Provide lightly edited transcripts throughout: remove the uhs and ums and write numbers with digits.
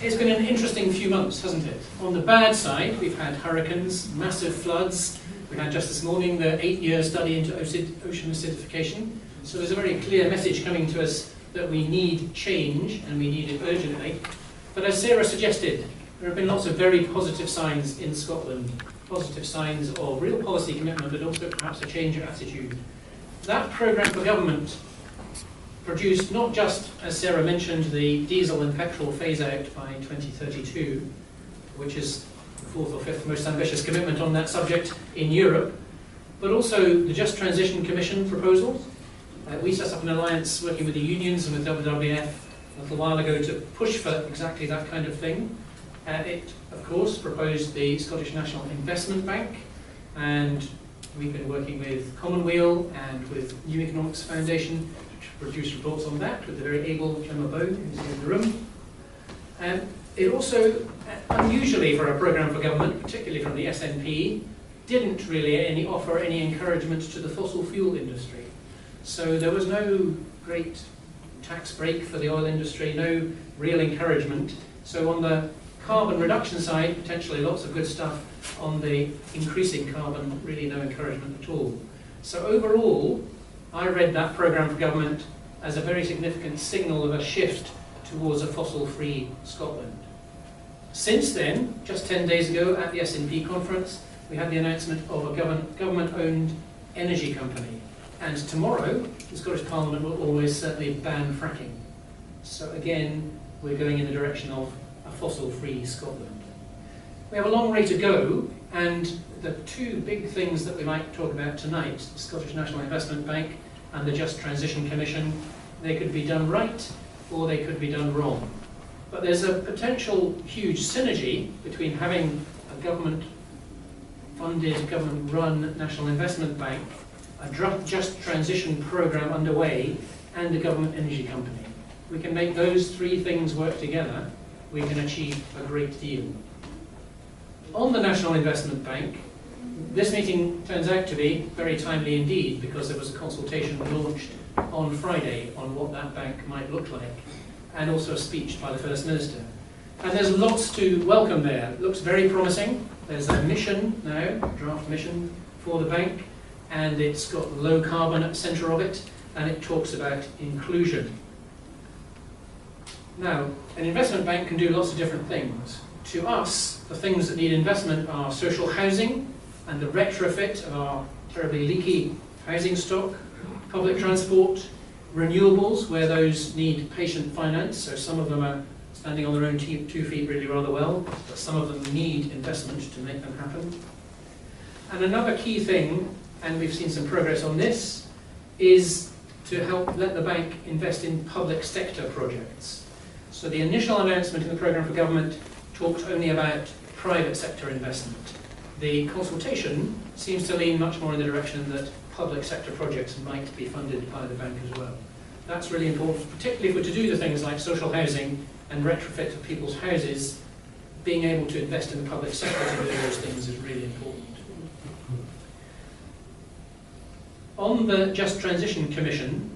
It's been an interesting few months, hasn't it? On the bad side, we've had hurricanes, massive floods. We had just this morning the 8-year study into ocean acidification. So there's a very clear message coming to us that we need change, and we need it urgently. But as Sarah suggested, there have been lots of very positive signs in Scotland. Positive signs of real policy commitment, but also perhaps a change of attitude. That programme for government produced not just, as Sarah mentioned, the diesel and petrol phase-out by 2032, which is the fourth or fifth most ambitious commitment on that subject in Europe, but also the Just Transition Commission proposals. We set up an alliance working with the unions and with WWF a little while ago to push for exactly that kind of thing. It, of course, proposed the Scottish National Investment Bank, and we've been working with Commonweal and with New Economics Foundation to produce reports on that with the very able Gemma Bone, who's in the room. It also, unusually for a programme for government, particularly from the SNP, didn't really offer any encouragement to the fossil fuel industry. So there was no great tax break for the oil industry, no real encouragement. So on the carbon reduction side, potentially lots of good stuff. On the increasing carbon, really no encouragement at all. So overall, I read that programme for government as a very significant signal of a shift towards a fossil-free Scotland. Since then, just 10 days ago at the SNP conference, we had the announcement of a government-owned energy company. And tomorrow, the Scottish Parliament will always certainly ban fracking. So again, we're going in the direction of a fossil-free Scotland. We have a long way to go, and the two big things that we might talk about tonight, the Scottish National Investment Bank and the Just Transition Commission, they could be done right or they could be done wrong. But there's a potential huge synergy between having a government-funded, government-run National Investment Bank, a Just Transition programme underway, and a government energy company. We can make those three things work together, we can achieve a great deal. On the National Investment Bank, this meeting turns out to be very timely indeed, because there was a consultation launched on Friday on what that bank might look like, and also a speech by the First Minister. And there's lots to welcome there. It looks very promising. There's a mission now, a draft mission for the bank, and it's got low carbon at the centre of it, and it talks about inclusion. Now, an investment bank can do lots of different things. To us, the things that need investment are social housing and the retrofit of our terribly leaky housing stock, public transport, renewables, where those need patient finance, so some of them are standing on their own 2 feet really rather well, but some of them need investment to make them happen. And another key thing, and we've seen some progress on this, is to help let the bank invest in public sector projects. So the initial announcement in the programme for government talked only about private sector investment. The consultation seems to lean much more in the direction that public sector projects might be funded by the bank as well. That's really important, particularly if we're to do the things like social housing and retrofit of people's houses. Being able to invest in the public sector to do those things is really important. On the Just Transition Commission,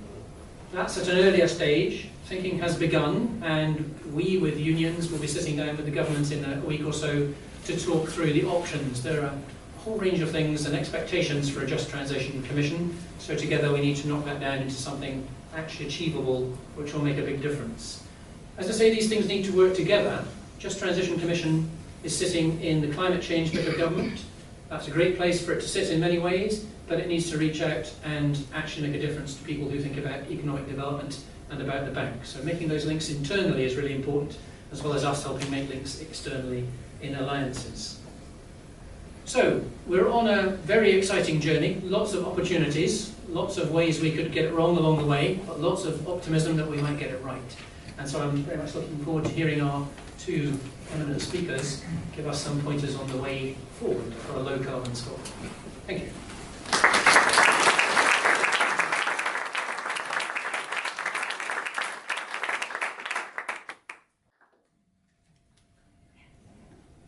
that's at an earlier stage. Thinking has begun, and we, with unions, will be sitting down with the government in a week or so to talk through the options. There are a whole range of things and expectations for a Just Transition Commission, so together we need to knock that down into something actually achievable, which will make a big difference. As I say, these things need to work together. Just Transition Commission is sitting in the climate change bit of government. That's a great place for it to sit in many ways, but it needs to reach out and actually make a difference to people who think about economic development and about the bank. So making those links internally is really important, as well as us helping make links externally in alliances. So we're on a very exciting journey, lots of opportunities, lots of ways we could get it wrong along the way, but lots of optimism that we might get it right. And so I'm very much looking forward to hearing our two eminent speakers give us some pointers on the way forward for a low carbon Scotland. Thank you.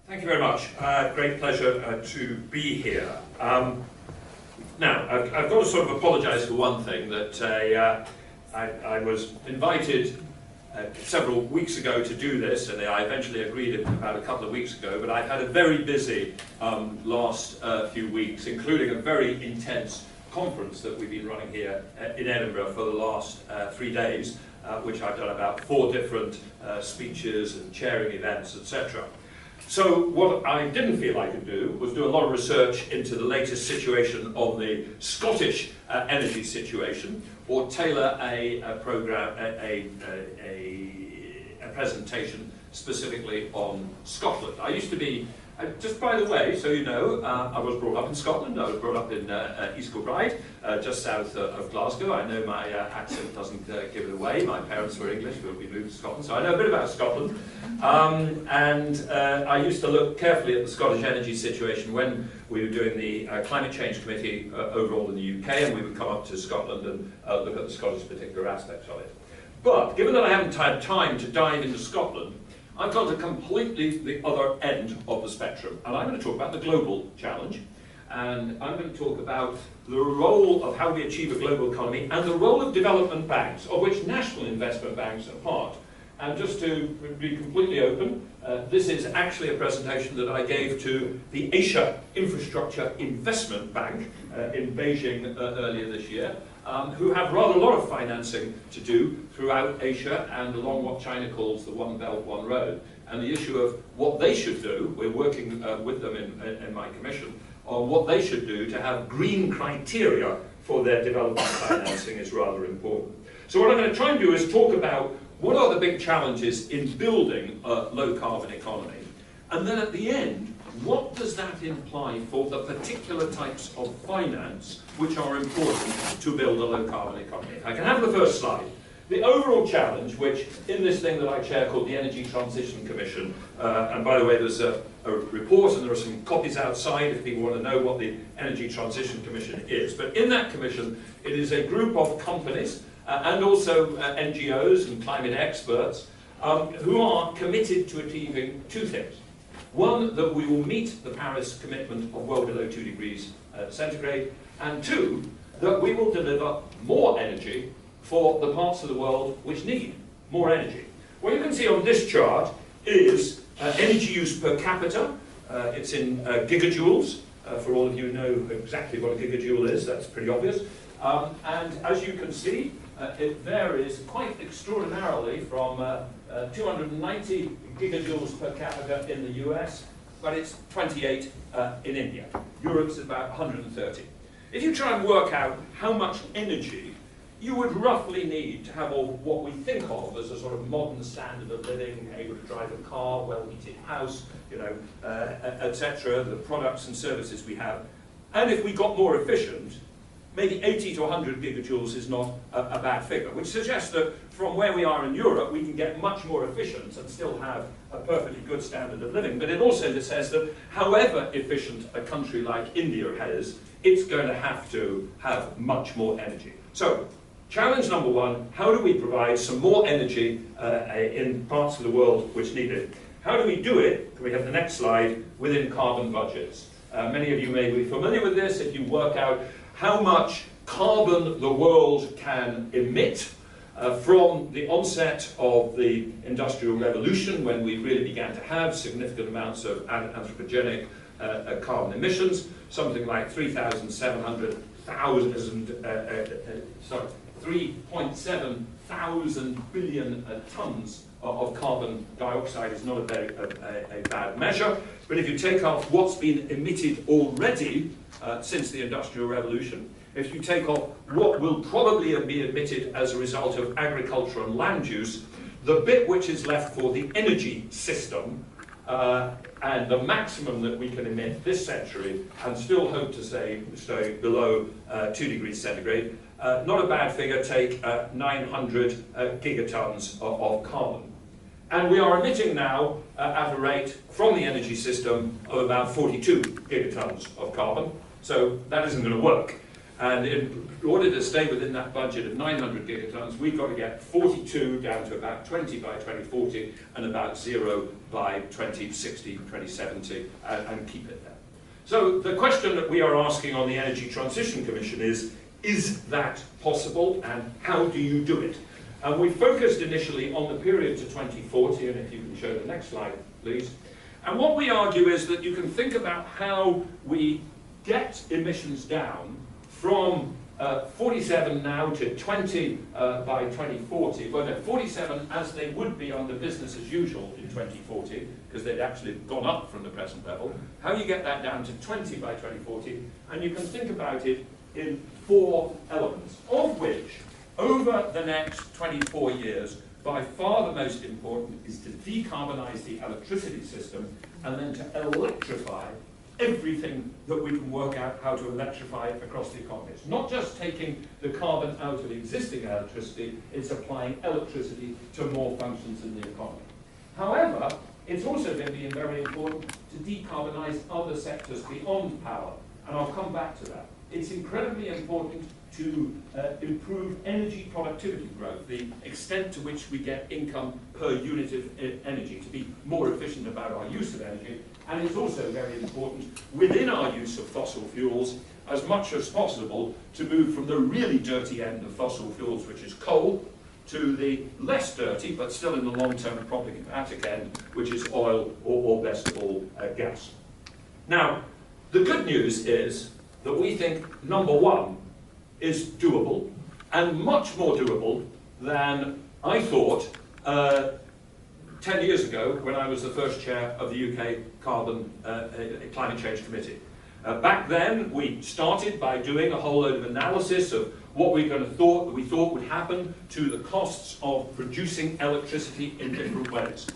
Thank you very much. Great pleasure to be here. Now, I've got to sort of apologise for one thing, that I was invited several weeks ago to do this, and I eventually agreed about a couple of weeks ago, but I've had a very busy last few weeks, including a very intense conference that we've been running here in Edinburgh for the last 3 days, which I've done about 4 different speeches and chairing events, etc. So what I didn't feel I could do was do a lot of research into the latest situation on the Scottish energy situation, or tailor a presentation specifically on Scotland. I used to be, just by the way, so you know, I was brought up in Scotland. I was brought up in East Kilbride, just south of Glasgow. I know my accent doesn't give it away. My parents were English, but we moved to Scotland, so I know a bit about Scotland. I used to look carefully at the Scottish energy situation when we were doing the Climate Change Committee overall in the UK, and we would come up to Scotland and look at the Scottish particular aspects of it. But given that I haven't had time to dive into Scotland, I've gone to completely the other end of the spectrum, and I'm going to talk about the global challenge, and I'm going to talk about the role of how we achieve a global economy and the role of development banks, of which national investment banks are part. And just to be completely open, this is actually a presentation that I gave to the Asia Infrastructure Investment Bank in Beijing earlier this year, who have rather a lot of financing to do throughout Asia and along what China calls the One Belt, One Road. And the issue of what they should do, we're working with them in my commission, on what they should do to have green criteria for their development financing is rather important. So what I'm going to try and do is talk about what are the big challenges in building a low-carbon economy, and then at the end, what does that imply for the particular types of finance which are important to build a low-carbon economy? I can have the first slide. The overall challenge, which in this thing that I chair called the Energy Transition Commission, and by the way, there's a report and there are some copies outside if people want to know what the Energy Transition Commission is. But in that commission, it is a group of companies and also NGOs and climate experts who are committed to achieving 2 things. One, that we will meet the Paris commitment of well below 2 degrees centigrade, and 2, that we will deliver more energy for the parts of the world which need more energy. What you can see on this chart is energy use per capita. It's in gigajoules. For all of you who know exactly what a gigajoule is, that's pretty obvious. And as you can see, it varies quite extraordinarily from 290 gigajoules per capita in the US, but it's 28 in India. Europe's about 130. If you try and work out how much energy you would roughly need to have all what we think of as a sort of modern standard of living, able to drive a car, well-heated house, you know, etc., the products and services we have, and if we got more efficient, maybe 80 to 100 gigajoules is not a bad figure, which suggests that from where we are in Europe, we can get much more efficient and still have a perfectly good standard of living. But it also says that however efficient a country like India is, it's going to have much more energy. So, challenge number 1, how do we provide some more energy in parts of the world which need it? How do we do it? Can we have the next slide? Within carbon budgets. Many of you may be familiar with this. If you work out how much carbon the world can emit from the onset of the Industrial Revolution, when we really began to have significant amounts of anthropogenic carbon emissions, something like 3.7 thousand billion tons of carbon dioxide is not a bad measure. But if you take off what's been emitted already since the Industrial Revolution, if you take off what will probably be emitted as a result of agriculture and land use, the bit which is left for the energy system and the maximum that we can emit this century and still hope to stay below 2 degrees centigrade, not a bad figure, take 900 gigatons of carbon. And we are emitting now at a rate from the energy system of about 42 gigatons of carbon, so that isn't going to work. And in order to stay within that budget of 900 gigatons, we've got to get 42 down to about 20 by 2040 and about 0 by 2060, 2070, and keep it there. So the question that we are asking on the Energy Transition Commission is that possible, and how do you do it? And we focused initially on the period to 2040, and if you can show the next slide, please. And what we argue is that you can think about how we get emissions down from 47 now to 20 by 2040, well no, 47 as they would be under business as usual in 2040, because they'd actually gone up from the present level, how you get that down to 20 by 2040, and you can think about it in 4 elements, of which, over the next 24 years, by far the most important is to decarbonise the electricity system and then to electrify everything that we can work out how to electrify across the economy. It's not just taking the carbon out of existing electricity, it's applying electricity to more functions in the economy. However, it's also going to be very important to decarbonise other sectors beyond power, and I'll come back to that. It's incredibly important to improve energy productivity growth, the extent to which we get income per unit of energy, to be more efficient about our use of energy. And it's also very important within our use of fossil fuels, as much as possible, to move from the really dirty end of fossil fuels, which is coal, to the less dirty, but still in the long term problematic end, which is oil or best of all, gas. Now, the good news is that we think, number one, is doable, and much more doable than I thought 10 years ago when I was the first chair of the UK Climate Change Committee. Back then, we started by doing a whole load of analysis of what we thought would happen to the costs of producing electricity in different ways.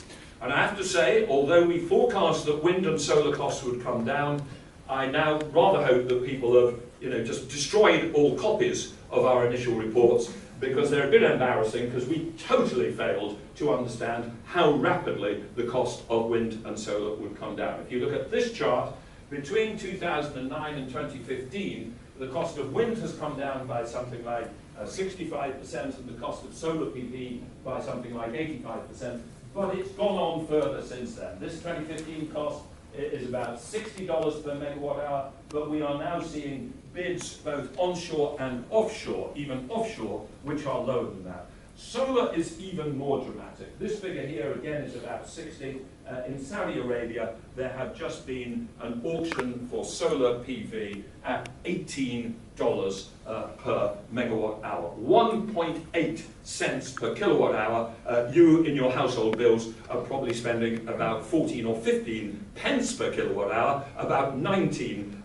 And I have to say, although we forecast that wind and solar costs would come down, I now rather hope that people have just destroyed all copies of our initial reports, because they're a bit embarrassing, because we totally failed to understand how rapidly the cost of wind and solar would come down. If you look at this chart, between 2009 and 2015, the cost of wind has come down by something like 65%, and the cost of solar PV by something like 85%, but it's gone on further since then. This 2015 cost is about $60 per megawatt hour, but we are now seeing bids both onshore and offshore, even offshore, which are lower than that. Solar is even more dramatic. This figure here again is about 60. In Saudi Arabia, there have just been an auction for solar PV at $18 per megawatt hour. 1.8 cents per kilowatt hour. You, in your household bills, are probably spending about 14 or 15 pence per kilowatt hour, about 19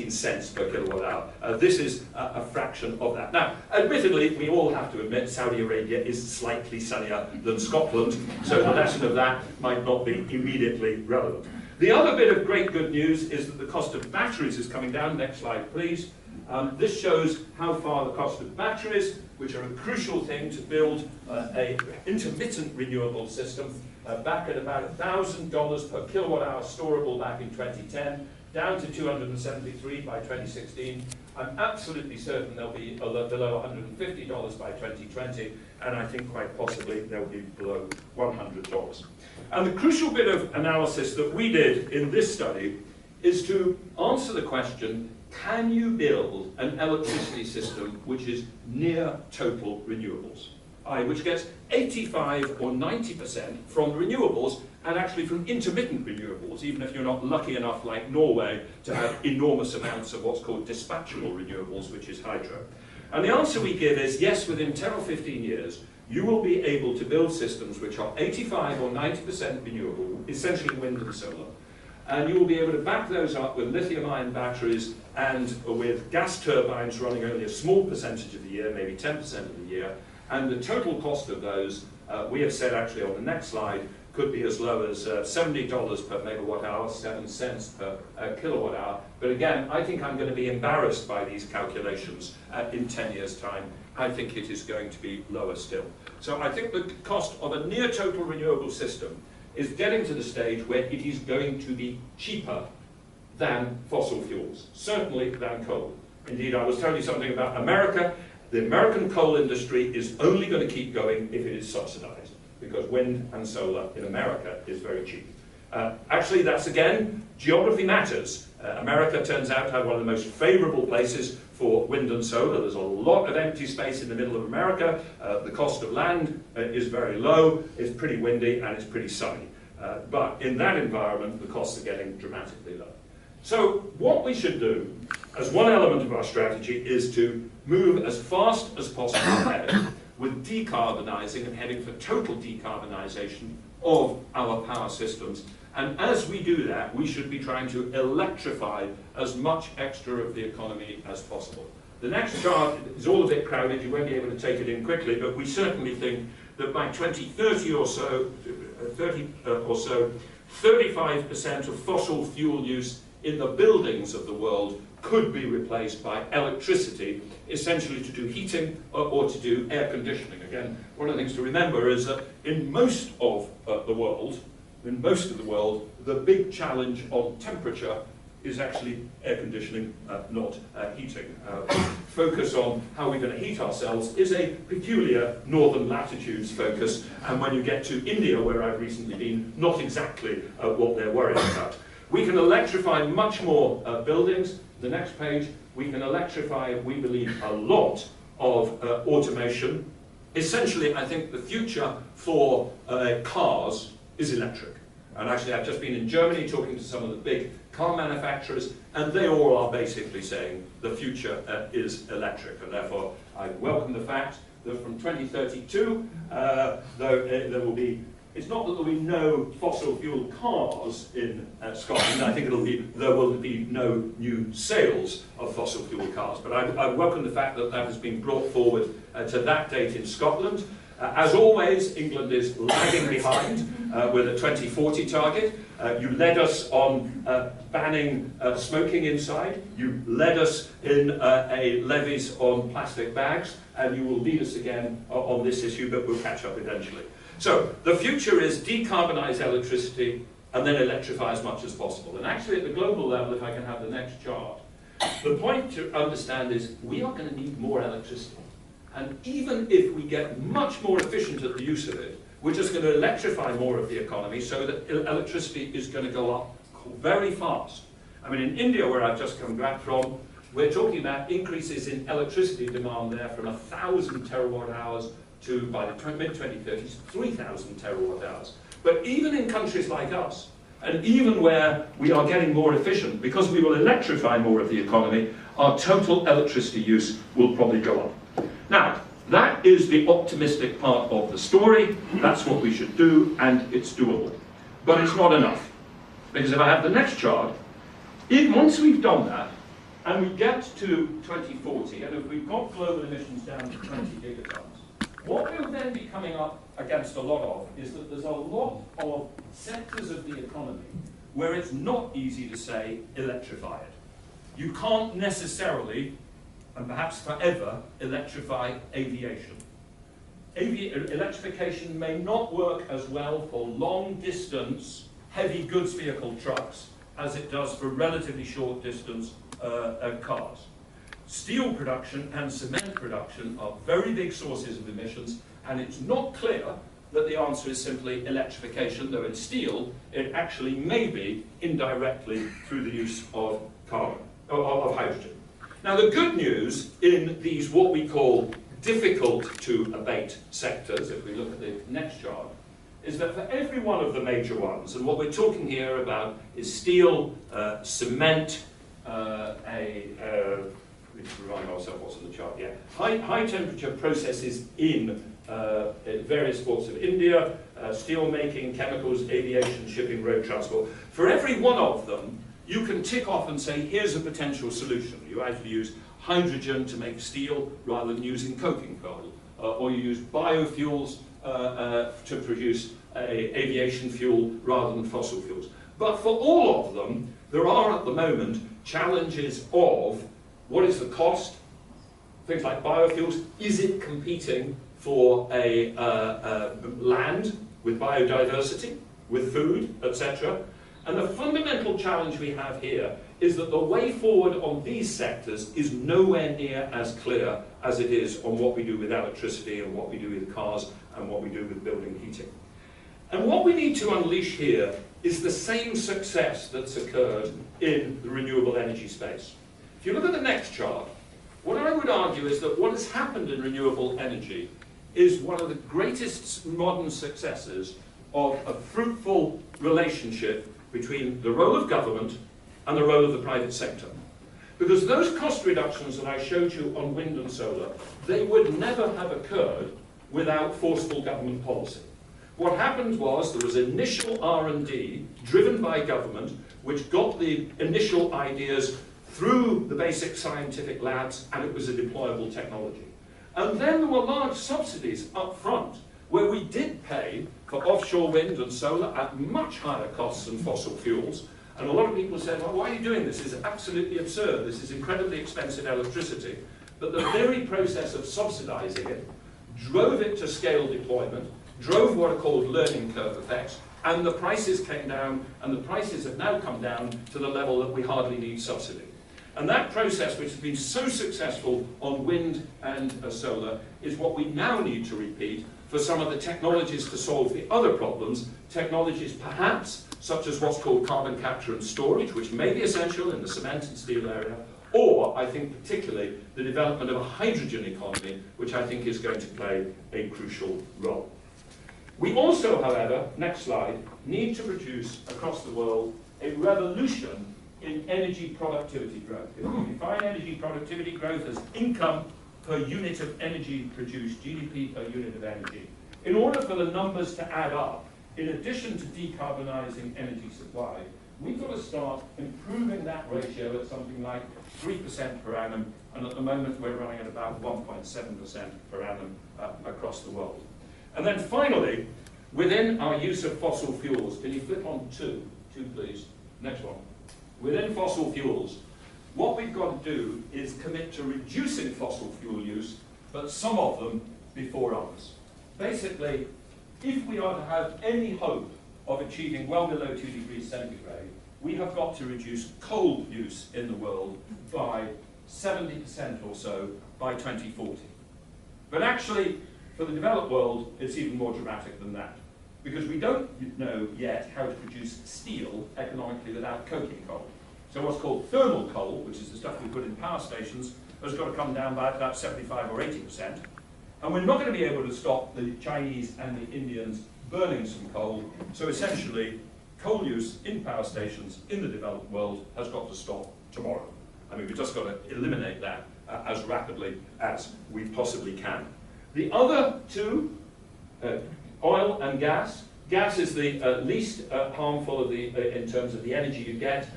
cents per kilowatt hour. This is a fraction of that. Now, admittedly, we all have to admit Saudi Arabia is slightly sunnier than Scotland, so the lesson of that might not be immediately relevant. The other bit of great good news is that the cost of batteries is coming down. Next slide, please. This shows how far the cost of batteries, which are a crucial thing to build an intermittent renewable system, back at about $1,000 per kilowatt hour storable back in 2010, down to $273 by 2016. I'm absolutely certain they'll be below $150 by 2020, and I think quite possibly they'll be below $100. And the crucial bit of analysis that we did in this study is to answer the question, can you build an electricity system which is near total renewables, which gets 85 or 90% from renewables, and actually from intermittent renewables, even if you're not lucky enough, like Norway, to have enormous amounts of what's called dispatchable renewables, which is hydro. And the answer we give is, yes, within 10 or 15 years, you will be able to build systems which are 85 or 90% renewable, essentially wind and solar. And you will be able to back those up with lithium-ion batteries and with gas turbines running only a small percentage of the year, maybe 10% of the year. And the total cost of those, we have said actually on the next slide, could be as low as $70 per megawatt hour, 7 cents per kilowatt hour. But again, I think I'm going to be embarrassed by these calculations in 10 years' time. I think it is going to be lower still. So I think the cost of a near total renewable system is getting to the stage where it is going to be cheaper than fossil fuels, certainly than coal. Indeed, I was telling you something about America. The American coal industry is only going to keep going if it is subsidized, because wind and solar in America is very cheap. Actually, that's again, geography matters. America turns out to have one of the most favorable places for wind and solar. There's a lot of empty space in the middle of America. The cost of land is very low, it's pretty windy, and it's pretty sunny. But in that environment, the costs are getting dramatically low. So what we should do, as one element of our strategy, is to move as fast as possible ahead with decarbonising and heading for total decarbonisation of our power systems. And as we do that, we should be trying to electrify as much extra of the economy as possible. The next chart is all a bit crowded, you won't be able to take it in quickly, but we certainly think that by 2030 or so, 35% of fossil fuel use in the buildings of the world could be replaced by electricity, essentially to do heating or to do air conditioning. Again, one of the things to remember is that in most of the world, the big challenge on temperature is actually air conditioning, not heating. Focus on how we're going to heat ourselves is a peculiar northern latitudes focus, and when you get to India, where I've recently been, not exactly what they're worried about. We can electrify much more buildings. The next page, we can electrify, we believe, a lot of automation. Essentially, I think the future for cars is electric. And actually, I've just been in Germany talking to some of the big car manufacturers, and they all are basically saying the future is electric. And therefore, I welcome the fact that from 2032, there will be, it's not that there will be no fossil fuel cars in Scotland. I think there will be no new sales of fossil fuel cars. But I welcome the fact that that has been brought forward to that date in Scotland. As always, England is lagging behind with a 2040 target. You led us on banning smoking inside. You led us in levies on plastic bags, and you will lead us again on this issue, but we'll catch up eventually. So the future is decarbonise electricity and then electrify as much as possible. And actually at the global level, if I can have the next chart, the point to understand is we are going to need more electricity. And even if we get much more efficient at the use of it, we're just going to electrify more of the economy so that electricity is going to go up very fast. I mean, in India, where I've just come back from, we're talking about increases in electricity demand there from 1,000 terawatt hours to, by the mid-2030s, 3,000 terawatt hours. But even in countries like us, and even where we are getting more efficient, because we will electrify more of the economy, our total electricity use will probably go up. Now, that is the optimistic part of the story. That's what we should do, and it's doable. But it's not enough. Because if I have the next chart, once we've done that, and we get to 2040, and if we've got global emissions down to 20 gigatons, what we'll then be coming up against a lot of is that there's a lot of sectors of the economy where it's not easy to say electrify it. You can't necessarily, and perhaps forever, electrify aviation. Electrification may not work as well for long-distance, heavy goods vehicle trucks as it does for relatively short-distance cars. Steel production and cement production are very big sources of emissions, and it's not clear that the answer is simply electrification, though in steel it actually may be indirectly through the use of hydrogen. Now, the good news in these what we call difficult to abate sectors, if we look at the next chart, is that for every one of the major ones, and what we're talking here about is steel, cement, we need to remind ourselves what's on the chart, yeah. High temperature processes in various parts of India, steel making, chemicals, aviation, shipping, road transport. For every one of them, you can tick off and say, here's a potential solution. You either use hydrogen to make steel rather than using coking coal, or you use biofuels to produce aviation fuel rather than fossil fuels. But for all of them, there are at the moment challenges of what is the cost, things like biofuels, is it competing for a land with biodiversity, with food, etc. And the fundamental challenge we have here is that the way forward on these sectors is nowhere near as clear as it is on what we do with electricity and what we do with cars and what we do with building heating. And what we need to unleash here is the same success that's occurred in the renewable energy space. If you look at the next chart, What I would argue is that what has happened in renewable energy is one of the greatest modern successes of a fruitful relationship between the role of government and the role of the private sector. Because those cost reductions that I showed you on wind and solar, they would never have occurred without forceful government policy. What happened was there was initial R&D driven by government, which got the initial ideas through the basic scientific labs, and it was a deployable technology. And then there were large subsidies up front, where we did pay for offshore wind and solar at much higher costs than fossil fuels. And a lot of people said, well, why are you doing this? This is absolutely absurd. This is incredibly expensive electricity. But the very process of subsidizing it drove it to scale deployment, drove what are called learning curve effects, and the prices came down, and the prices have now come down to the level that we hardly need subsidy. And that process, which has been so successful on wind and solar, is what we now need to repeat for some of the technologies to solve the other problems, technologies perhaps such as what's called carbon capture and storage, which may be essential in the cement and steel area, or, I think particularly, the development of a hydrogen economy, which I think is going to play a crucial role. We also, however, next slide, need to produce across the world a revolution in energy productivity growth. If we define energy productivity growth as income per unit of energy produced, GDP per unit of energy, in order for the numbers to add up, in addition to decarbonising energy supply, we've got to start improving that ratio at something like 3% per annum, and at the moment we're running at about 1.7% per annum across the world. And then finally, within our use of fossil fuels, can you flip on two please, next one. Within fossil fuels, what we've got to do is commit to reducing fossil fuel use, but some of them before others. Basically, if we are to have any hope of achieving well below 2 degrees centigrade, we have got to reduce coal use in the world by 70% or so by 2040. But actually, for the developed world, it's even more dramatic than that, because we don't know yet how to produce steel economically without coking coal. So what's called thermal coal, which is the stuff we put in power stations, has got to come down by about 75 or 80%. And we're not going to be able to stop the Chinese and the Indians burning some coal. So essentially, coal use in power stations in the developed world has got to stop tomorrow. I mean, we've just got to eliminate that as rapidly as we possibly can. The other two, oil and gas. Gas is the least harmful of in terms of the energy you get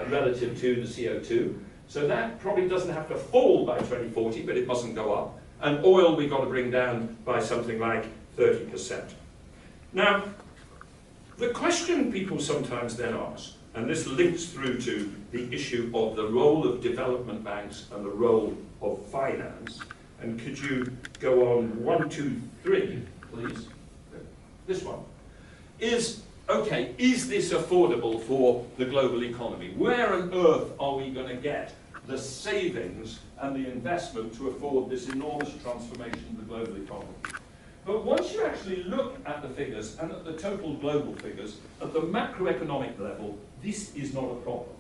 relative to the CO2. So that probably doesn't have to fall by 2040, but it mustn't go up. And oil we've got to bring down by something like 30%. Now, the question people sometimes then ask, and this links through to the issue of the role of development banks and the role of finance, and could you go on 1, 2, 3, please? This one. Okay, is this affordable for the global economy? Where on earth are we going to get the savings and the investment to afford this enormous transformation of the global economy? But once you actually look at the figures, and at the total global figures, at the macroeconomic level, this is not a problem.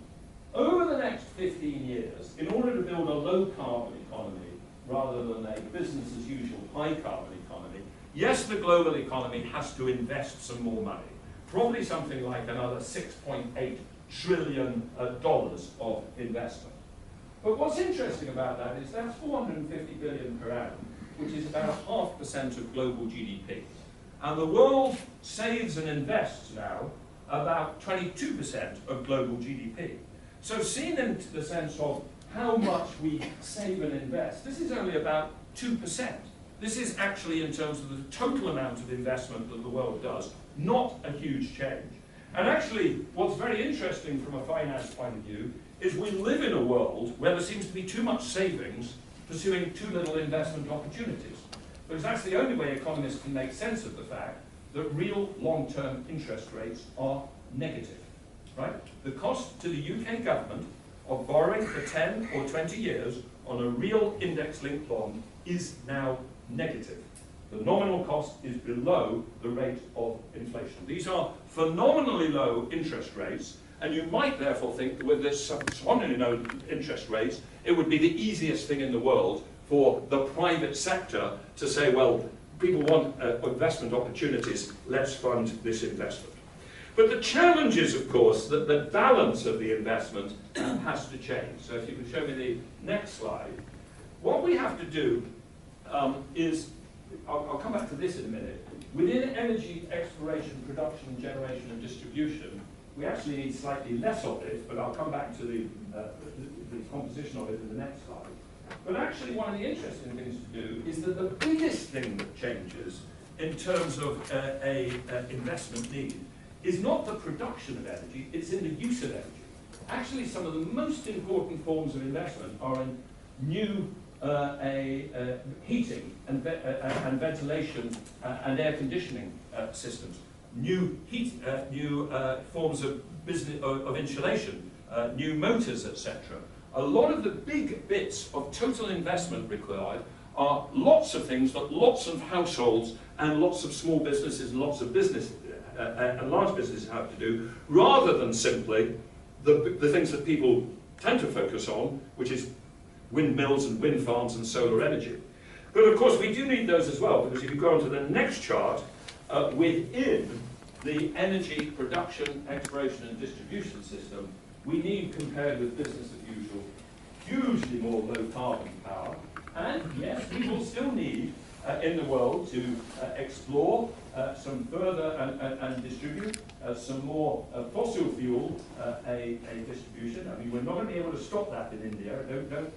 Over the next 15 years, in order to build a low-carbon economy, rather than a business-as-usual high-carbon economy, yes, the global economy has to invest some more money, probably something like another $6.8 trillion of investment. But what's interesting about that is that's 450 billion per annum, which is about 0.5% of global GDP. And the world saves and invests now about 22% of global GDP. So seen in the sense of how much we save and invest, this is only about 2%. This is actually in terms of the total amount of investment that the world does, not a huge change. And actually, what's very interesting from a finance point of view is we live in a world where there seems to be too much savings pursuing too little investment opportunities. Because that's the only way economists can make sense of the fact that real long-term interest rates are negative, right? The cost to the UK government of borrowing for 10 or 20 years on a real index-linked bond is now negative. The nominal cost is below the rate of inflation. These are phenomenally low interest rates, And you might therefore think that with this suddenly no interest rates, it would be the easiest thing in the world for the private sector to say, well, people want investment opportunities, let's fund this investment. But the challenge is, of course, that the balance of the investment has to change. So if you can show me the next slide. What we have to do is, I'll come back to this in a minute, within energy exploration, production, generation and distribution, we actually need slightly less of it, but I'll come back to the composition of it in the next slide. But actually one of the interesting things to do is that the biggest thing that changes in terms of investment need is not the production of energy, it's in the use of energy. Actually, some of the most important forms of investment are in new heating and ventilation and air conditioning systems, new forms of business of insulation, new motors, etc. A lot of the big bits of total investment required are lots of things that lots of households and lots of small businesses and lots of business and large businesses have to do, rather than simply the things that people tend to focus on, which is windmills and wind farms and solar energy. But of course we do need those as well, because if you go on to the next chart, within the energy production, exploration and distribution system, we need, compared with business as usual, hugely more low carbon power. And yes, we will still need in the world to explore some further and distribute some more fossil fuel distribution. I mean, we're not going to be able to stop that in India,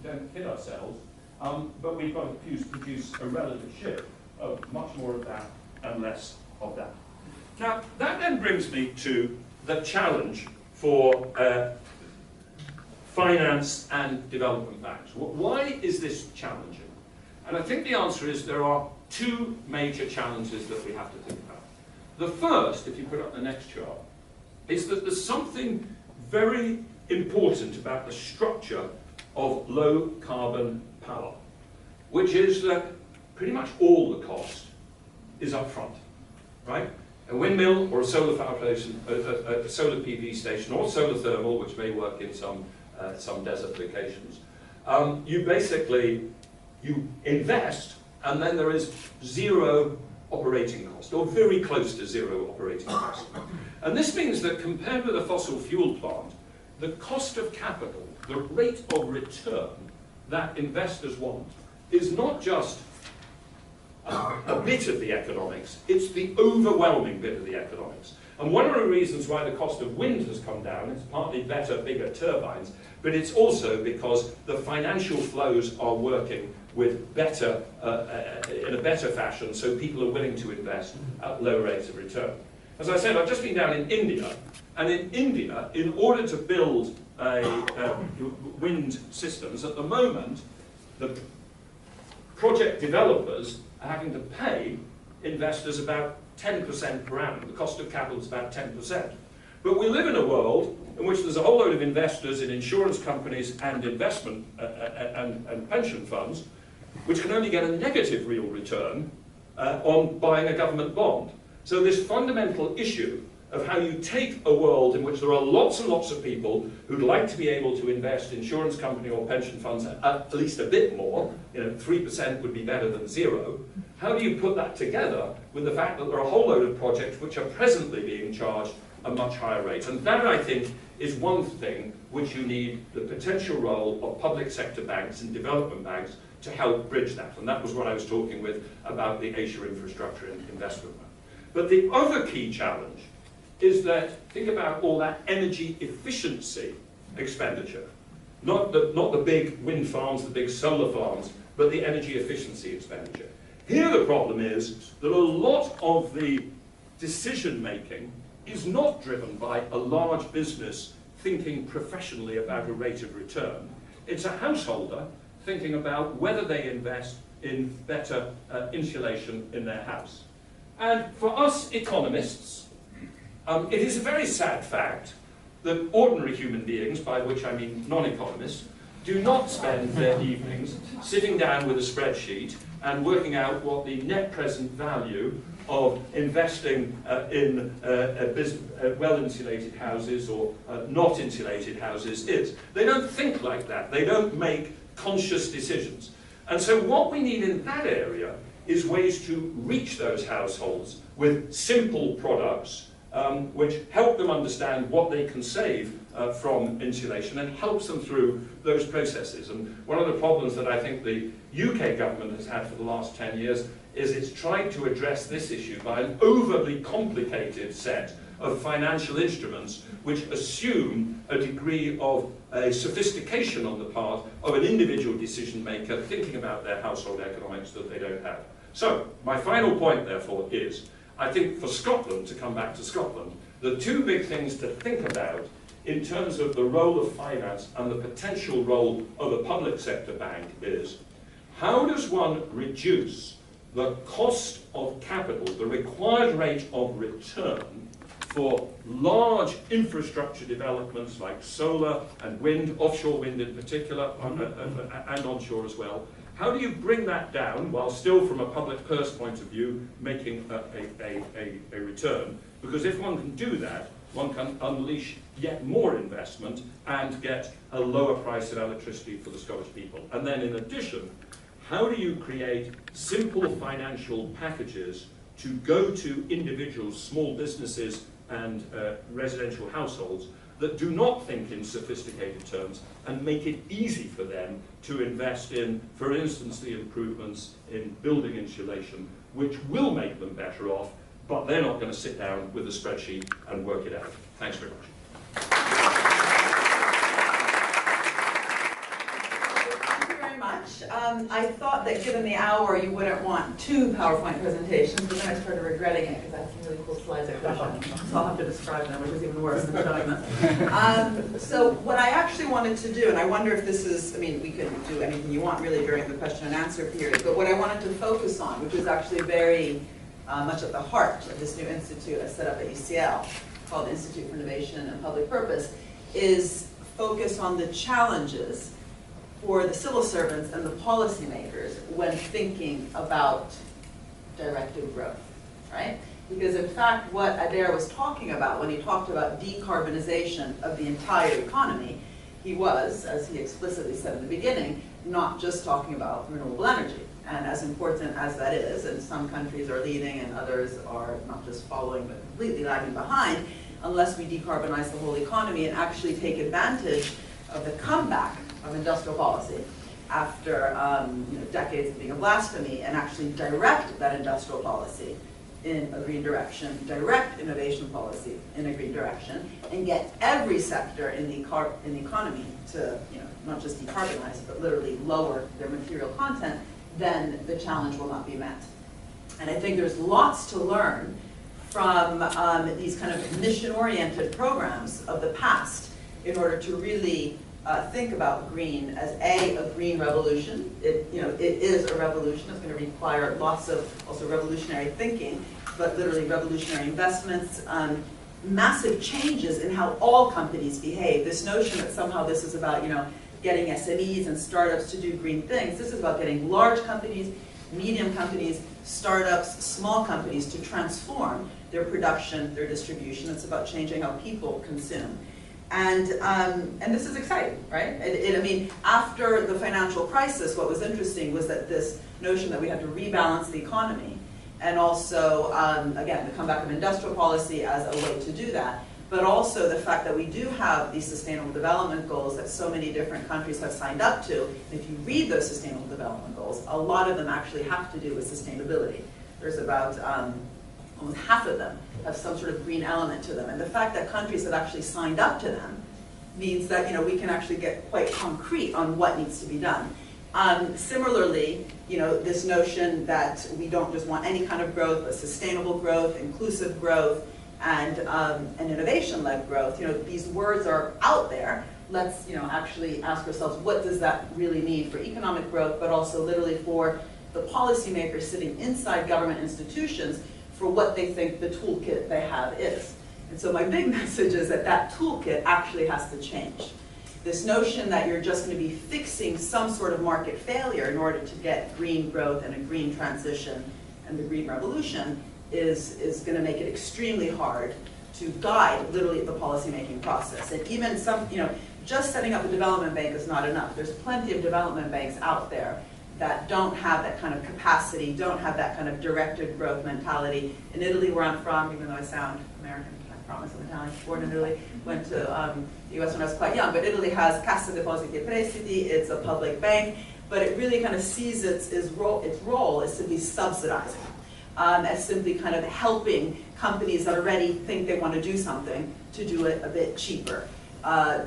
don't kid ourselves, but we've got to produce a relative shift of much more of that and less of that. Now, that then brings me to the challenge for finance and development banks. Why is this challenging? And I think the answer is there are two major challenges that we have to think about. The first, if you put up the next chart, is that there's something very important about the structure of low carbon power, which is that pretty much all the cost is up front, right? A windmill or a solar power station, a solar PV station, or solar thermal, which may work in some desert locations. You invest, and then there is zero operating cost, or very close to zero operating cost. And this means that compared with a fossil fuel plant, the cost of capital, the rate of return that investors want, is not just a bit of the economics, it's the overwhelming bit of the economics. And one of the reasons why the cost of wind has come down, it's partly better, bigger turbines, but it's also because the financial flows are working with better, in a better fashion, so people are willing to invest at low rates of return. As I said, I've just been down in India, and in India, in order to build wind systems, at the moment, the project developers are having to pay investors about 10% per annum. The cost of capital is about 10%. But we live in a world in which there's a whole load of investors in insurance companies and investment and pension funds, which can only get a negative real return on buying a government bond. So this fundamental issue of how you take a world in which there are lots and lots of people who'd like to be able to invest in insurance company or pension funds at least a bit more, 3% would be better than zero. How do you put that together with the fact that there are a whole load of projects which are presently being charged a much higher rate? And that, I think, is one thing which you need the potential role of public sector banks and development banks to help bridge that. And that was what I was talking with about the Asia Infrastructure Investment Bank. But the other key challenge is that, think about all that energy efficiency expenditure. Not the big wind farms, the big solar farms, but the energy efficiency expenditure. Here the problem is that a lot of the decision making is not driven by a large business thinking professionally about a rate of return. It's a householder thinking about whether they invest in better insulation in their house. And for us economists, it is a very sad fact that ordinary human beings, by which I mean non-economists, do not spend their evenings sitting down with a spreadsheet and working out what the net present value of investing in well-insulated houses or not insulated houses is. They don't think like that. They don't make conscious decisions. And so what we need in that area is ways to reach those households with simple products which help them understand what they can save from insulation and helps them through those processes. And one of the problems that I think the UK government has had for the last 10 years is it's tried to address this issue by an overly complicated set of financial instruments which assume a degree of sophistication on the part of an individual decision maker thinking about their household economics that they don't have. So, my final point therefore is, I think for Scotland, to come back to Scotland, the two big things to think about in terms of the role of finance and the potential role of a public sector bank is, how does one reduce the cost of capital, the required rate of return for large infrastructure developments like solar and wind, offshore wind in particular, and onshore as well? How do you bring that down while still, from a public purse point of view, making a return? Because if one can do that, one can unleash yet more investment and get a lower price of electricity for the Scottish people. And then in addition, how do you create simple financial packages to go to individuals, small businesses and residential households that do not think in sophisticated terms and make it easy for them to invest in, for instance, the improvements in building insulation, which will make them better off, but they're not going to sit down with a spreadsheet and work it out. Thanks very much. I thought that given the hour you wouldn't want 2 PowerPoint presentations, but then I started regretting it because I have some really cool slides I could have shown. So I'll have to describe them, which is even worse than showing them. So what I actually wanted to do, and I wonder if this is, I mean, we could do anything you want really during the question and answer period, but what I wanted to focus on, which is actually very much at the heart of this new institute I set up at UCL, called Institute for Innovation and Public Purpose, is focus on the challenges for the civil servants and the policymakers when thinking about directed growth, right? Because in fact, what Adair was talking about when he talked about decarbonization of the entire economy, he was, as he explicitly said in the beginning, not just talking about renewable energy. And as important as that is, and some countries are leading and others are not just following but completely lagging behind, unless we decarbonize the whole economy and actually take advantage of the comeback of industrial policy after decades of being a blasphemy, and actually direct that industrial policy in a green direction, direct innovation policy in a green direction, and get every sector in the economy to not just decarbonize, but literally lower their material content, then the challenge will not be met. And I think there's lots to learn from these kind of mission-oriented programs of the past in order to really think about green as a green revolution. It is a revolution. It's going to require lots of also revolutionary thinking, but literally revolutionary investments, massive changes in how all companies behave. This notion that somehow this is about getting SMEs and startups to do green things. This is about getting large companies, medium companies, startups, small companies to transform their production, their distribution. It's about changing how people consume. And this is exciting, right? I mean, after the financial crisis, what was interesting was that this notion that we had to rebalance the economy, and also, again, the comeback of industrial policy as a way to do that, but also the fact that we do have these sustainable development goals that so many different countries have signed up to. And if you read those sustainable development goals, a lot of them actually have to do with sustainability. There's about almost half of them have some sort of green element to them. And the fact that countries have actually signed up to them means that we can actually get quite concrete on what needs to be done. Similarly, this notion that we don't just want any kind of growth, but sustainable growth, inclusive growth, and innovation-led growth. These words are out there. Let's actually ask ourselves, what does that really mean for economic growth, but also literally for the policymakers sitting inside government institutions for what they think the toolkit they have is. And so my big message is that that toolkit actually has to change. This notion that you're just going to be fixing some sort of market failure in order to get green growth and a green transition and the green revolution is going to make it extremely hard to guide literally the policymaking process. And even some, just setting up a development bank is not enough. There's plenty of development banks out there that don't have that kind of capacity, don't have that kind of directed growth mentality. In Italy, where I'm from, even though I sound American, I promise I'm Italian, born in Italy, went to the US when I was quite young, but Italy has Cassa Depositi e Prestiti, it's a public bank, but it really kind of sees its role as simply subsidizing, as simply kind of helping companies that already think they want to do something to do it a bit cheaper.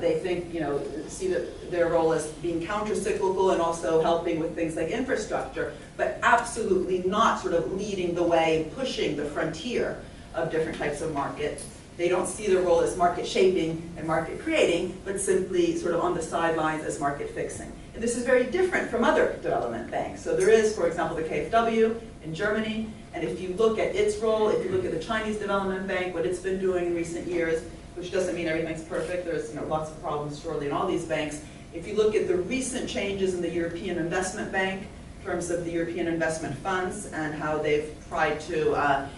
They think, see that their role as being counter-cyclical and also helping with things like infrastructure, but absolutely not sort of leading the way, pushing the frontier of different types of markets. They don't see their role as market shaping and market creating, but simply sort of on the sidelines as market fixing. And this is very different from other development banks. So there is, for example, the KfW in Germany, and if you look at its role, if you look at the Chinese Development Bank, what it's been doing in recent years, which doesn't mean everything's perfect, there's lots of problems surely in all these banks. If you look at the recent changes in the European Investment Bank, in terms of the European investment funds and how they've tried to,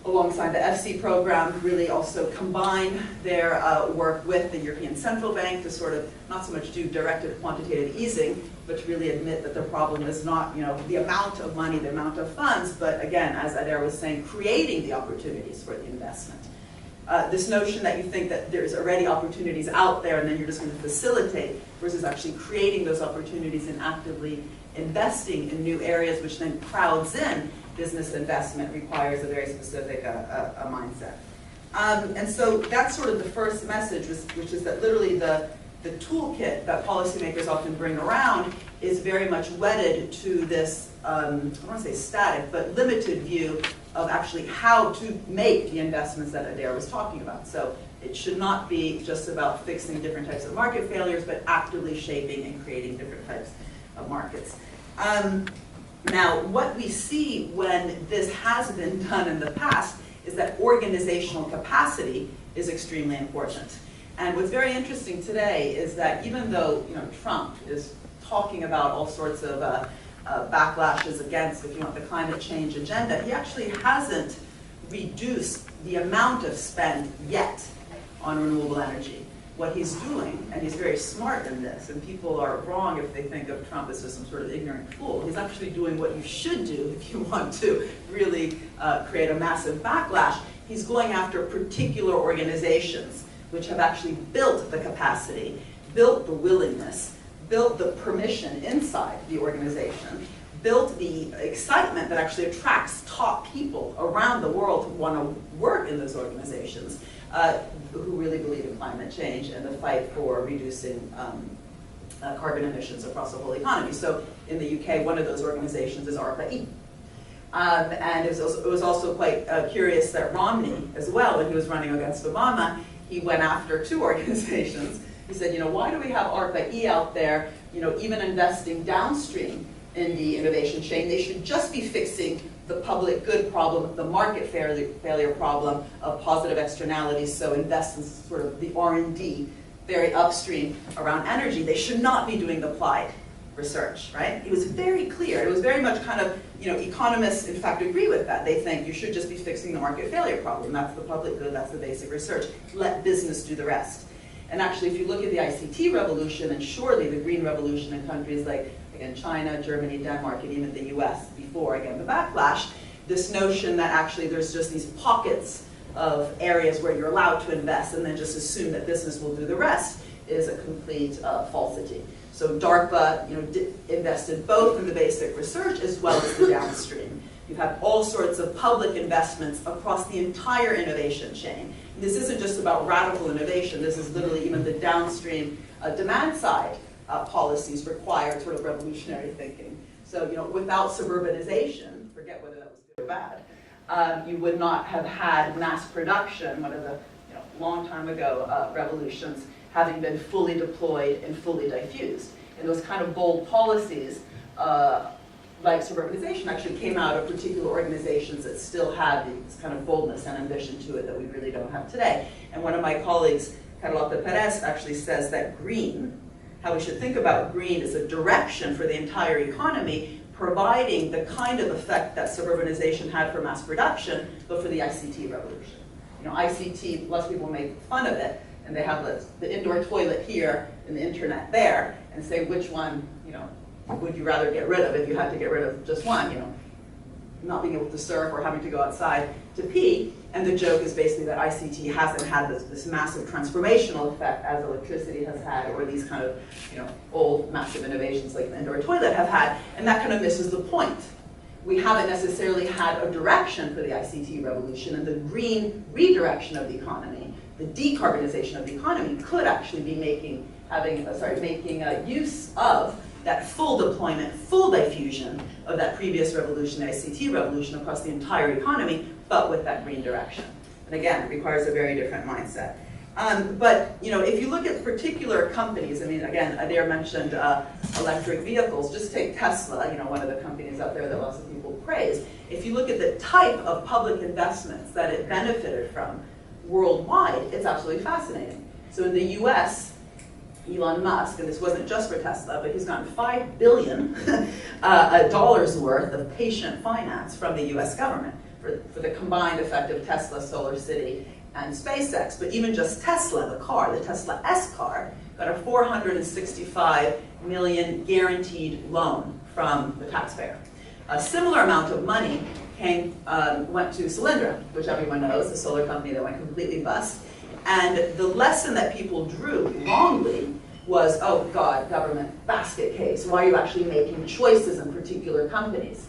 alongside the FC program, really also combine their work with the European Central Bank to sort of not so much do directed quantitative easing, but to really admit that the problem is not the amount of money, the amount of funds, but again, as Adair was saying, creating the opportunities for the investment. This notion that you think that there's already opportunities out there and then you're just going to facilitate versus actually creating those opportunities and actively investing in new areas, which then crowds in business investment, requires a very specific a mindset. And so that's sort of the first message, which is that literally the toolkit that policymakers often bring around is very much wedded to this, I don't want to say static, but limited view of actually how to make the investments that Adair was talking about. So it should not be just about fixing different types of market failures, but actively shaping and creating different types of markets. Now, what we see when this has been done in the past is that organizational capacity is extremely important. And what's very interesting today is that even though Trump is talking about all sorts of backlashes against, if you want, the climate change agenda, he actually hasn't reduced the amount of spend yet on renewable energy. What he's doing, and he's very smart in this, and people are wrong if they think of Trump as just some sort of ignorant fool, he's actually doing what you should do if you want to really create a massive backlash. He's going after particular organizations which have actually built the capacity, built the willingness, built the permission inside the organization, built the excitement that actually attracts top people around the world to want to work in those organizations who really believe in climate change and the fight for reducing carbon emissions across the whole economy. So in the UK, one of those organizations is ARPA-E. And it was also quite curious that Romney, as well, when he was running against Obama, he went after two organizations. He said, why do we have ARPA-E out there, even investing downstream in the innovation chain? They should just be fixing the public good problem, the market failure problem of positive externalities, so invest in sort of the R&D, very upstream around energy. They should not be doing applied research, right? He was very clear. It was very much kind of, economists in fact agree with that. They think you should just be fixing the market failure problem. That's the public good, that's the basic research. Let business do the rest. And actually, if you look at the ICT revolution, and surely the green revolution in countries like, again, China, Germany, Denmark, and even the US before, again, the backlash, this notion that actually there's just these pockets of areas where you're allowed to invest and then just assume that business will do the rest is a complete falsity. So DARPA invested both in the basic research as well as the downstream. You have all sorts of public investments across the entire innovation chain. And this isn't just about radical innovation. This is literally even the downstream demand side policies require sort of revolutionary thinking. So without suburbanization, forget whether that was good or bad, you would not have had mass production, one of the long time ago revolutions, having been fully deployed and fully diffused. And those kind of bold policies, like suburbanization, actually came out of particular organizations that still had this kind of boldness and ambition to it that we really don't have today. And one of my colleagues Carlota Perez actually says that green, how we should think about green is a direction for the entire economy, providing the kind of effect that suburbanization had for mass production, but for the ICT revolution. You know, ICT, lots of people make fun of it, and they have the indoor toilet here and the internet there, and say which one, you know, would you rather get rid of if you had to get rid of just one, you know, not being able to surf or having to go outside to pee. And the joke is basically that ICT hasn't had this massive transformational effect as electricity has had, or these kind of, you know, old massive innovations like the indoor toilet have had, and that kind of misses the point. We haven't necessarily had a direction for the ICT revolution, and the green redirection of the economy, the decarbonization of the economy, could actually be making use of that full deployment, full diffusion of that previous revolution, the ICT revolution, across the entire economy, but with that green direction. And again, it requires a very different mindset. But you know, if you look at particular companies, I mean, again, Adair mentioned electric vehicles. Just take Tesla, you know, one of the companies out there that lots of people praise. If you look at the type of public investments that it benefited from worldwide, it's absolutely fascinating. So in the US, Elon Musk, and this wasn't just for Tesla, but he's gotten $5 billion dollars worth of patient finance from the US government for the combined effect of Tesla, Solar City, and SpaceX. But even just Tesla, the car, the Tesla S car, got a $465 million guaranteed loan from the taxpayer. A similar amount of money went to Solyndra, which everyone knows, the solar company that went completely bust. And the lesson that people drew wrongly was, oh God, government basket case. Why are you actually making choices in particular companies?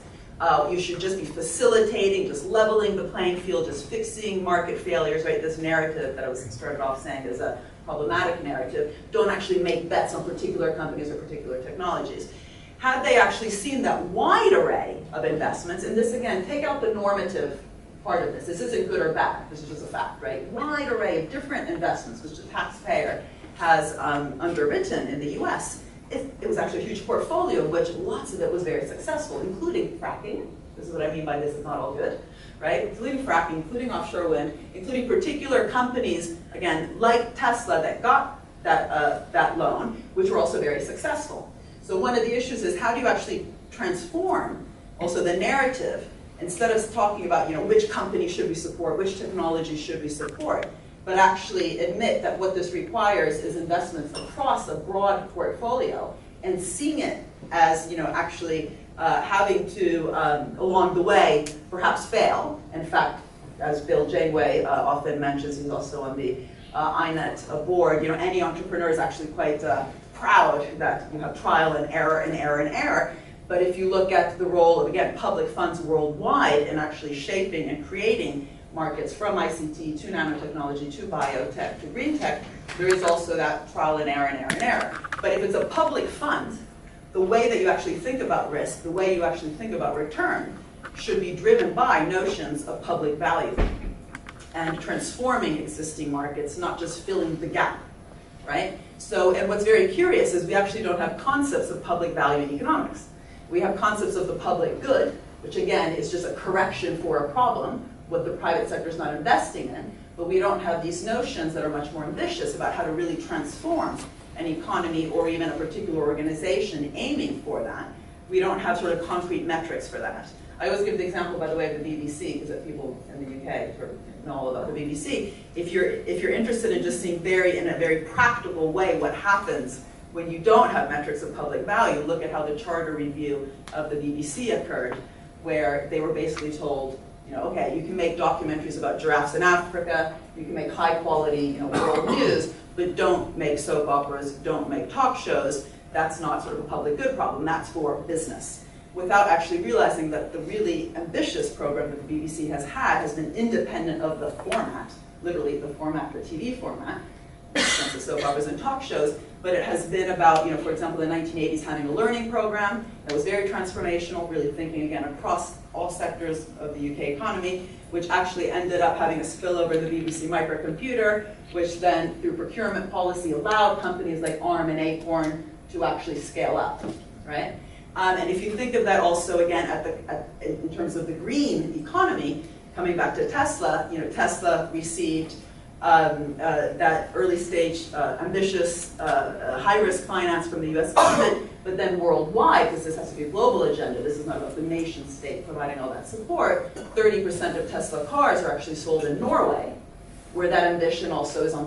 You should just be facilitating, just leveling the playing field, just fixing market failures, right? This narrative that I started off saying is a problematic narrative. Don't actually make bets on particular companies or particular technologies. Had they actually seen that wide array of investments, and this again, take out the normative part of this. This isn't good or bad, this is just a fact, right? Wide array of different investments, which the taxpayer has underwritten in the US. It was actually a huge portfolio, of which lots of it was very successful, including fracking. This is what I mean by this is not all good, right? Including fracking, including offshore wind, including particular companies, again, like Tesla that got that loan, which were also very successful. So one of the issues is how do you actually transform also the narrative, instead of talking about, you know, which company should we support, which technology should we support, but actually admit that what this requires is investments across a broad portfolio, and seeing it as, you know, actually having to, along the way, perhaps fail. In fact, as Bill Janeway often mentions, he's also on the INET board, you know, any entrepreneur is actually quite proud that you have trial and error and error and error. But if you look at the role of, again, public funds worldwide in actually shaping and creating markets from ICT to nanotechnology to biotech to green tech, there is also that trial and error and error and error. But if it's a public fund, the way that you actually think about risk, the way you actually think about return, should be driven by notions of public value and transforming existing markets, not just filling the gap, right? So, and what's very curious is we actually don't have concepts of public value in economics. We have concepts of the public good, which again is just a correction for a problem, what the private sector is not investing in, but we don't have these notions that are much more ambitious about how to really transform an economy or even a particular organization aiming for that. We don't have sort of concrete metrics for that. I always give the example, by the way, of the BBC, because people in the UK sort of know all about the BBC. If you're interested in just seeing in a very practical way what happens when you don't have metrics of public value, look at how the charter review of the BBC occurred, where they were basically told, you know, okay, you can make documentaries about giraffes in Africa, you can make high quality, you know, world news, but don't make soap operas, don't make talk shows. That's not sort of a public good problem, that's for business. Without actually realizing that the really ambitious program that the BBC has been independent of the format, literally the format, the TV format, the soap operas and talk shows, but it has been about, you know, for example, in the 1980s having a learning program that was very transformational, really thinking again across all sectors of the UK economy, which actually ended up having a spillover in the BBC microcomputer, which then through procurement policy allowed companies like ARM and Acorn to actually scale up, right? And if you think of that also again in terms of the green economy, coming back to Tesla, you know, Tesla received that early stage, ambitious, high-risk finance from the US government, but then worldwide, because this has to be a global agenda, this is not about the nation state providing all that support, 30% of Tesla cars are actually sold in Norway, where that ambition also is on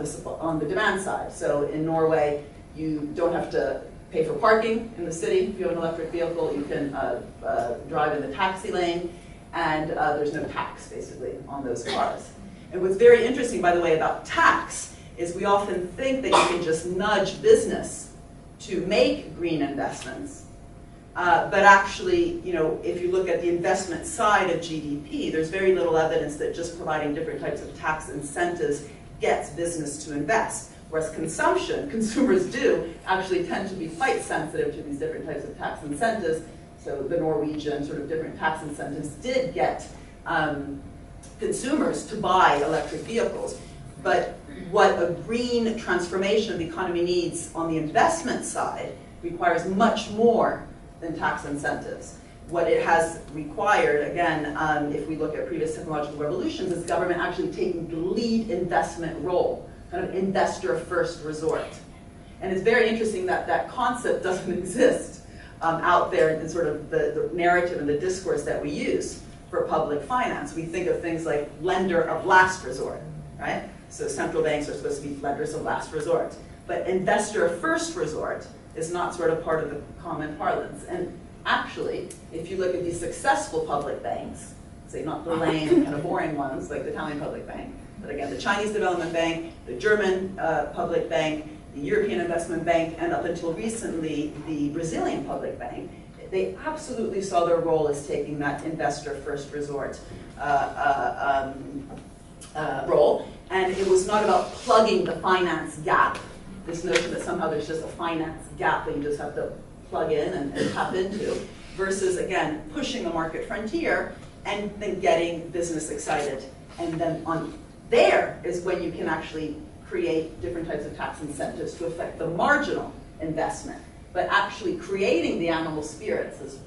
the demand side. So in Norway, you don't have to pay for parking in the city. If you have an electric vehicle, you can drive in the taxi lane, and there's no tax, basically, on those cars. And what's very interesting, by the way, about tax is we often think that you can just nudge business to make green investments. But actually, you know, if you look at the investment side of GDP, there's very little evidence that just providing different types of tax incentives gets business to invest. Whereas consumption, consumers do actually tend to be quite sensitive to these different types of tax incentives. So the Norwegian sort of different tax incentives did get consumers to buy electric vehicles. But what a green transformation of the economy needs on the investment side requires much more than tax incentives. What it has required, again, if we look at previous technological revolutions, is government actually taking the lead investment role, kind of investor first resort. And it's very interesting that that concept doesn't exist out there in sort of the narrative and the discourse that we use for public finance. We think of things like lender of last resort, right? So central banks are supposed to be lenders of last resort. But investor of first resort is not sort of part of the common parlance. And actually, if you look at these successful public banks, say not the lame, kind of boring ones like the Italian Public Bank, but again, the Chinese Development Bank, the German Public Bank, the European Investment Bank, and up until recently, the Brazilian Public Bank, they absolutely saw their role as taking that investor first resort role. And it was not about plugging the finance gap, this notion that somehow there's just a finance gap that you just have to plug in and tap into, versus, again, pushing the market frontier and then getting business excited. And then on there is when you can actually create different types of tax incentives to affect the marginal investment. But actually creating the animal spirits, this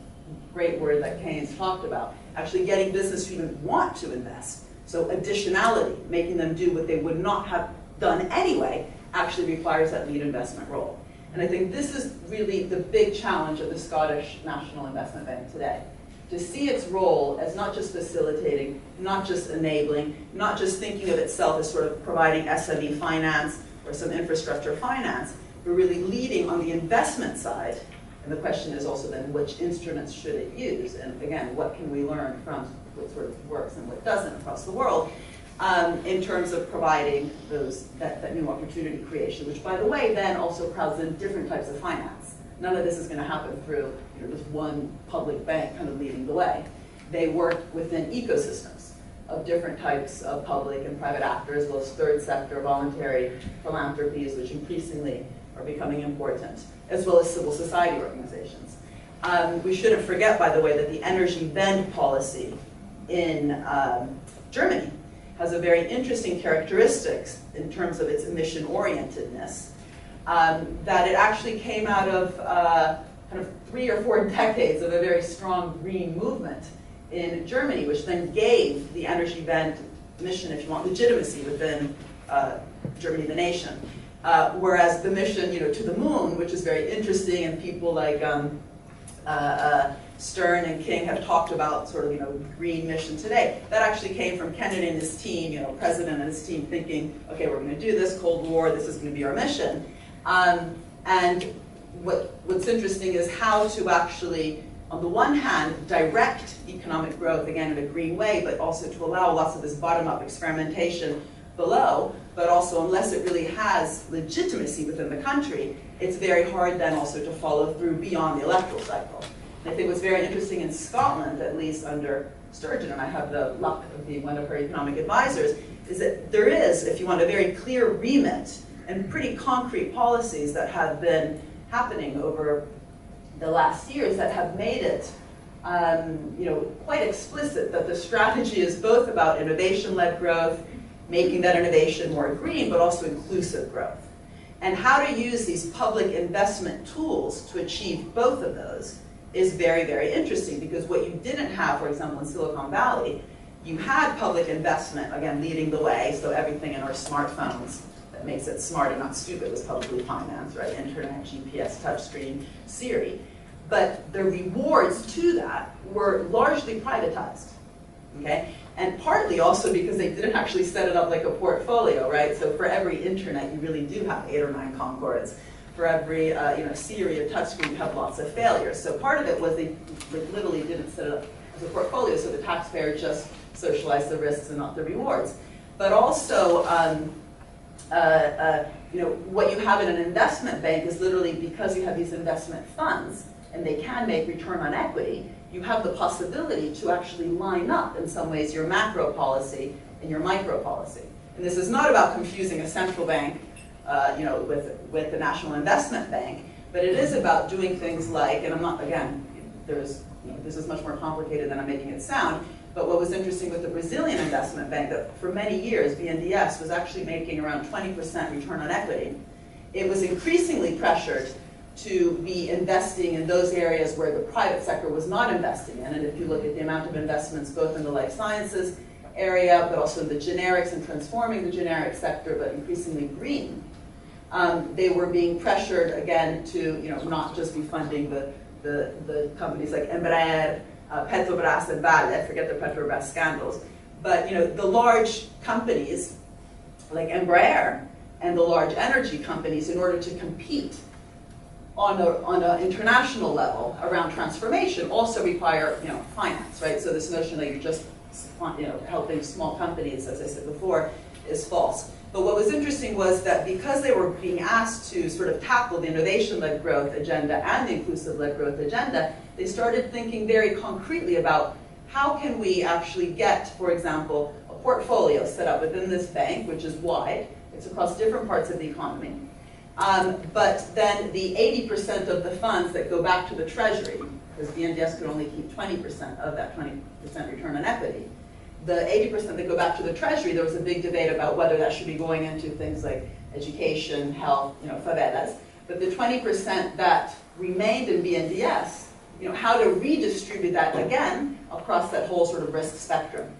great word that Keynes talked about, actually getting business to even want to invest. So additionality, making them do what they would not have done anyway, actually requires that lead investment role. And I think this is really the big challenge of the Scottish National Investment Bank today. To see its role as not just facilitating, not just enabling, not just thinking of itself as sort of providing SME finance or some infrastructure finance, but really leading on the investment side. And the question is also then which instruments should it use? And again, what can we learn from what sort of works and what doesn't across the world in terms of providing that new opportunity creation, which by the way then also crowds in different types of finance. None of this is going to happen through just one public bank kind of leading the way. They work within ecosystems of different types of public and private actors, both third sector, voluntary philanthropies, which increasingly are becoming important, as well as civil society organizations. We shouldn't forget, by the way, that the Energiewende policy in Germany has a very interesting characteristics in terms of its emission-orientedness, that it actually came out of kind of 3 or 4 decades of a very strong green movement in Germany, which then gave the Energiewende mission, if you want, legitimacy within Germany, the nation. Whereas the mission, to the moon, which is very interesting, and people like Stern and King have talked about sort of, green mission today. That actually came from Kennedy and his team, president and his team thinking, okay, we're going to do this, Cold War, this is going to be our mission. And what's interesting is how to actually, on the one hand, direct economic growth, again, in a green way, but also to allow lots of this bottom-up experimentation below, but also unless it really has legitimacy within the country, it's very hard then also to follow through beyond the electoral cycle. And I think what's very interesting in Scotland, at least under Sturgeon, and I have the luck of being one of her economic advisors, is that there is, if you want, a very clear remit and pretty concrete policies that have been happening over the last years that have made it quite explicit that the strategy is both about innovation-led growth, making that innovation more green, but also inclusive growth. And how to use these public investment tools to achieve both of those is very, very interesting, because what you didn't have, for example, in Silicon Valley, You had public investment, again, leading the way, so everything in our smartphones that makes it smart and not stupid was publicly financed, right? Internet, GPS, touchscreen, Siri. But the rewards to that were largely privatized, okay? And partly also because they didn't actually set it up like a portfolio, right? So for every internet, you really do have 8 or 9 Concords. For every Siri or touchscreen, you have lots of failures. So part of it was they literally didn't set it up as a portfolio, so the taxpayer just socialized the risks and not the rewards. But also, what you have in an investment bank is literally because you have these investment funds and they can make return on equity, you have the possibility to actually line up in some ways your macro policy and your micro policy. And this is not about confusing a central bank with the National Investment Bank, but it is about doing things like, and I'm not, again, this is much more complicated than I'm making it sound, but what was interesting with the Brazilian Investment Bank, that for many years, BNDES was actually making around 20% return on equity. It was increasingly pressured to be investing in those areas where the private sector was not investing in. And if you look at the amount of investments both in the life sciences area, but also in the generics and transforming the generic sector, but increasingly green, they were being pressured again to not just be funding the companies like Embraer, Petrobras, and Vale, forget the Petrobras scandals, but the large companies like Embraer and the large energy companies, in order to compete on an international level around transformation, also require finance, right? So this notion that you're just helping small companies, as I said before, is false. But what was interesting was that because they were being asked to sort of tackle the innovation-led growth agenda and the inclusive-led growth agenda, they started thinking very concretely about how can we actually get, for example, a portfolio set up within this bank, which is wide, it's across different parts of the economy, but then the 80% of the funds that go back to the Treasury, because BNDES could only keep 20% of that 20% return on equity, the 80% that go back to the Treasury, there was a big debate about whether that should be going into things like education, health, favelas. But the 20% that remained in BNDES, how to redistribute that again across that whole sort of risk spectrum.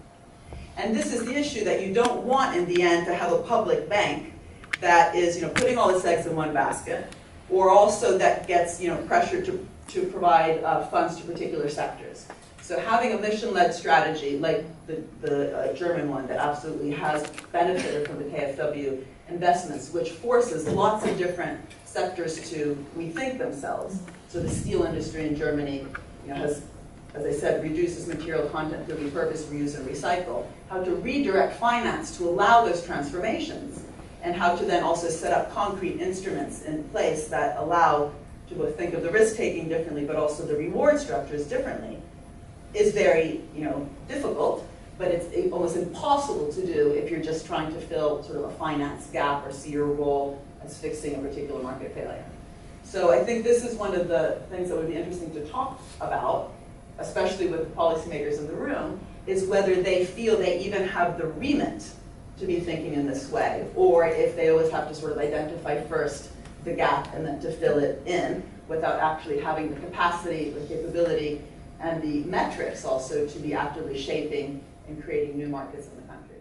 And this is the issue, that you don't want in the end to have a public bank that is putting all its eggs in one basket, or also that gets pressured to provide funds to particular sectors. So having a mission-led strategy like the German one that absolutely has benefited from the KfW investments, which forces lots of different sectors to rethink themselves. So the steel industry in Germany has, as I said, reduces material content to repurpose, reuse, and recycle. How to redirect finance to allow those transformations, and how to then also set up concrete instruments in place that allow to both think of the risk-taking differently, but also the reward structures differently, is very difficult, but it's almost impossible to do if you're just trying to fill sort of a finance gap or see your role as fixing a particular market failure. So I think this is one of the things that would be interesting to talk about, especially with the policymakers in the room, is whether they feel they even have the remit to be thinking in this way, or if they always have to sort of identify first the gap and then to fill it in without actually having the capacity, the capability, and the metrics also to be actively shaping and creating new markets in the country.